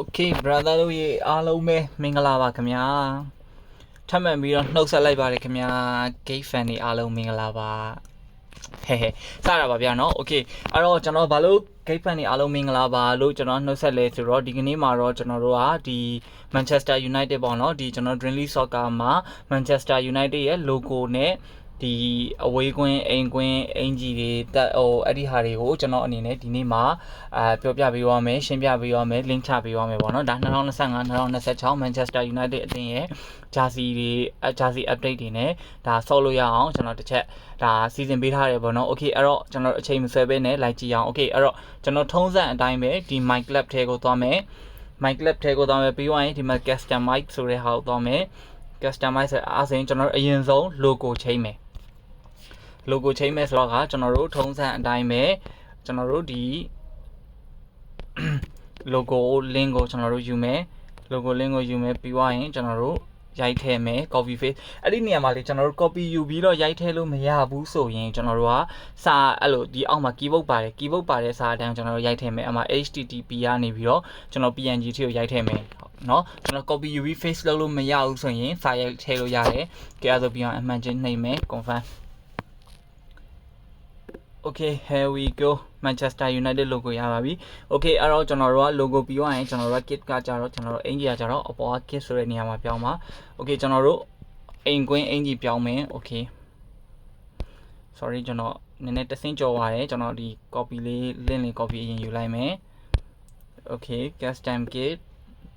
Okay brother တို့ရေအားလုံးပဲမင်္ဂလာပါခင်ဗျာထပ်မံပြီးတော့နှုတ်ဆက်လိုက်ပါတယ်ခင်ဗျာ gay fan တွေအားလုံးမင်္ဂလာပါဟဲ့စတာပါဗျာနော် okay အဲ့တော့ကျွန်တော်ဘာလို့ gay fan တွေအားလုံးမင်္ဂလာပါလို့ကျွန်တော်နှုတ်ဆက်လဲဆိုတော့ဒီကနေ့မှာတော့ကျွန်တော်တို့ကဒီ Manchester United ပေါ့နော်ဒီကျွန်တော် Dreamly Soccer မှာ Manchester United ရဲ့ logo နဲ့ဒီအဝေးကွင်းအိမ်ကွင်းအင်ဂျီတွေတက်အဲ့ဒီဟာတွေကိုကျွန်တော်အနေနဲ့ဒီနေ့မှာပြောပြပေးရမယ်ရှင်းပြပေးရမယ် link ချပေးရမယ်ပေါ့နော်ဒါ2025-2026 Manchester United အသင်းရဲ့ jersey တွေ jersey update တွေနဲ့ဒါဆော့လို့ရအောင်ကျွန်တော်တစ်ချက်ဒါစီစဉ်ပေးထားတယ်ပေါ့နော် okay အဲ့တော့ကျွန်တော်အချိန်မဆွဲဘဲနဲ့လိုက်ကြည့်အောင် okay အဲ့တော့ကျွန်တော်ထုံးစံအတိုင်းပဲဒီ my club ထဲကိုသွားမယ် my club ထဲကိုသွားမယ်ပြီးသွားရင်ဒီမှာ customize ဆိုတဲ့ဟာကိုသွားမယ် customize ဆိုအားစင်ကျွန်တော်အရင်ဆုံး logo ချိန်မယ်logo ချိန်မဲ့ဆိုတော့ကကျွန်တော်တို့ထုံးစံအတိုင်းပဲကျွန်တော်တို့ဒီ logo link ကိုကျွန်တော်တို့ယူမယ် logo link ကိုယူမယ်ပြီးသွားရင်ကျွန်တော်တို့ရိုက်ထည့်မယ် copy paste အဲ့ဒီနေရာမှာလေကျွန်တော်တို့ copy ယူပြီးတော့ရိုက်ထည့်လို့မရဘူးဆိုရင်ကျွန်တော်တို့ကစာအဲ့လိုဒီအောက်မှာ keyboard ပါတယ် keyboard ပါတဲ့စာအတိုင်းကျွန်တော်တို့ရိုက်ထည့်မယ်အမှ http ကနေပြီးတော့ကျွန်တော် png ထိကိုရိုက်ထည့်မယ်เนาะကျွန်တော် copy ယူပြီး paste လုပ်လို့မရဘူးဆိုရင်စာရိုက်ထည့်လို့ရတယ်ကြည့်ရဆိုပြီးတော့အမှန်ချင်းနှိပ်မယ် confirm Okay here we go Manchester United logo ရပါပြီ Okay အဲ့တော့ကျွန်တော်တို့က logo ပြီးသွားရင်ကျွန်တော်တို့က kit ကကြတော့ကျွန်တော်တို့အင်ဂျီကကြတော့အပေါ်က kit ဆိုတဲ့နေရာမှာပြောင်းပါ Okay ကျွန်တော်တို့အိမ်ကွင်းအင်ဂျီပြောင်းမယ် Okay sorry ကျွန်တော်နည်းနည်းတဆင့်ကြော်ပါတယ်ကျွန်တော်ဒီ copy လေး link လေး copy အရင်ယူလိုက်မယ် Okay custom kit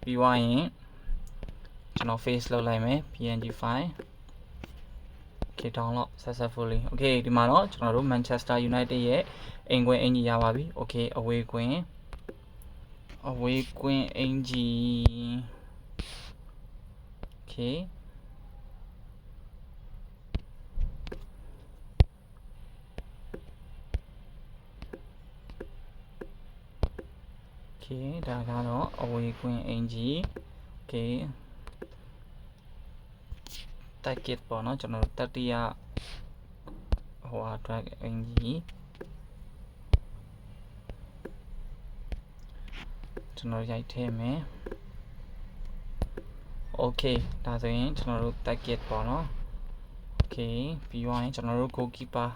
ပြီးသွားရင်ကျွန်တော် face လုပ်လိုက်မယ် png file Okay download successfully Okay ဒီမှာတော့ကျွန်တော်တို့ Manchester United ရဲ့အိမ်ကွင်းအင်ဂျီရပါပြီ Okay အဝေးကွင်းအင်ဂျီ Okay Okay ဒါကတော့အဝေးကွင်းအင်ဂျီ Okay target ပေါ့နော်ကျွန်တော်တတိယဟိုဟာ drag အင်ဂျီကျွန်တော်ရိုက်ထည့်မယ် Okay ဒါဆိုရင်ကျွန်တော်တို့ target ပေါ့နော် Okay ပြီးသွားရင်ကျွန်တော်တို့ goalkeeper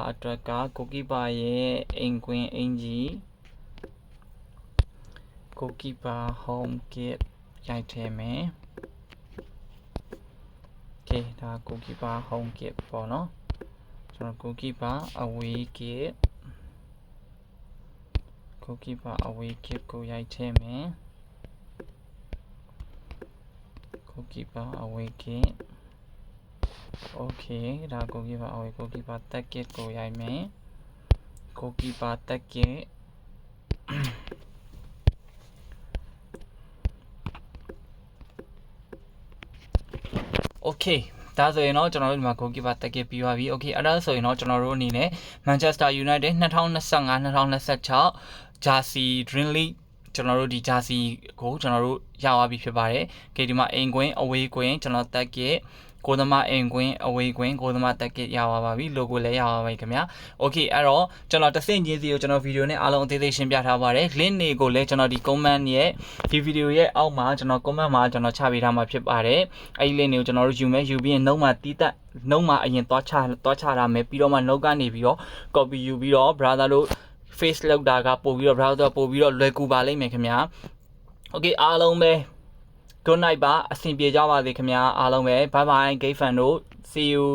အတွက်က goalkeeper ရဲ့အိမ်ကွင်းအင်ဂျီ goalkeeper home kit ရိုက်ထည့်မယ် Okay ဒါ goalkeeper home kit ပေါ့နော်ကျွန်တော် goalkeeper away kit ကိုရိုက်ထည့်မယ် goalkeeper away kit Okay ဒါ goalkeeper away goalkeeper tag kit ကိုရိုက်မယ် goalkeeper tag kit Okay ဒါဆိုရင်တော့ကျွန်တော်တို့ဒီမှာ goalkeeper တက်ခဲ့ပြီးပါပြီ Okay အဲ့ဒါဆိုရင်တော့ကျွန်တော်တို့အနေနဲ့ Manchester United 2025-2026 Jersey Dreamly ကျွန်တော်တို့ဒီ Jersey ကိုကျွန်တော်တို့ရသွားပြီဖြစ်ပါတယ် Okay ဒီမှာအိမ်ကွင်းအဝေးကွင်းကျွန်တော်တက်ခဲ့ကိုသမားအိမ်ကွင်းအဝေးကွင်းကိုသမားတက်ခဲ့ရပါပြီ logo လည်းရပါပြီခင်ဗျာ Okay အဲ့တော့ကျွန်တော်တစ်ဆင့်ချင်းစီကိုကျွန်တော်ဗီဒီယိုနဲ့အားလုံးအသေးသေးရှင်းပြထားပါတယ် link တွေကိုလည်းကျွန်တော်ဒီ comment ရဲ့ဒီဗီဒီယိုရဲ့အောက်မှာကျွန်တော် comment မှာကျွန်တော်ချပေးထားမှာဖြစ်ပါတယ်အဲ့ဒီ link တွေကိုကျွန်တော်တို့ယူမယ်ယူပြီးရင်နှုတ်မှာတီးတက်နှုတ်မှာအရင်သွားချထားမယ်ပြီးတော့မှနှုတ်ကနေပြီးတော့ copy ယူပြီးတော့ brother တို့ face လောက်တာကပို့ပြီးတော့ browser ပို့ပြီးတော့လွယ်ကူပါလိမ့်မယ်ခင်ဗျာ Okay အားလုံးပဲ good night ပါအဆင်ပြေကြပါစေခင်ဗျာအားလုံးပဲ bye bye gay fan တို့ see you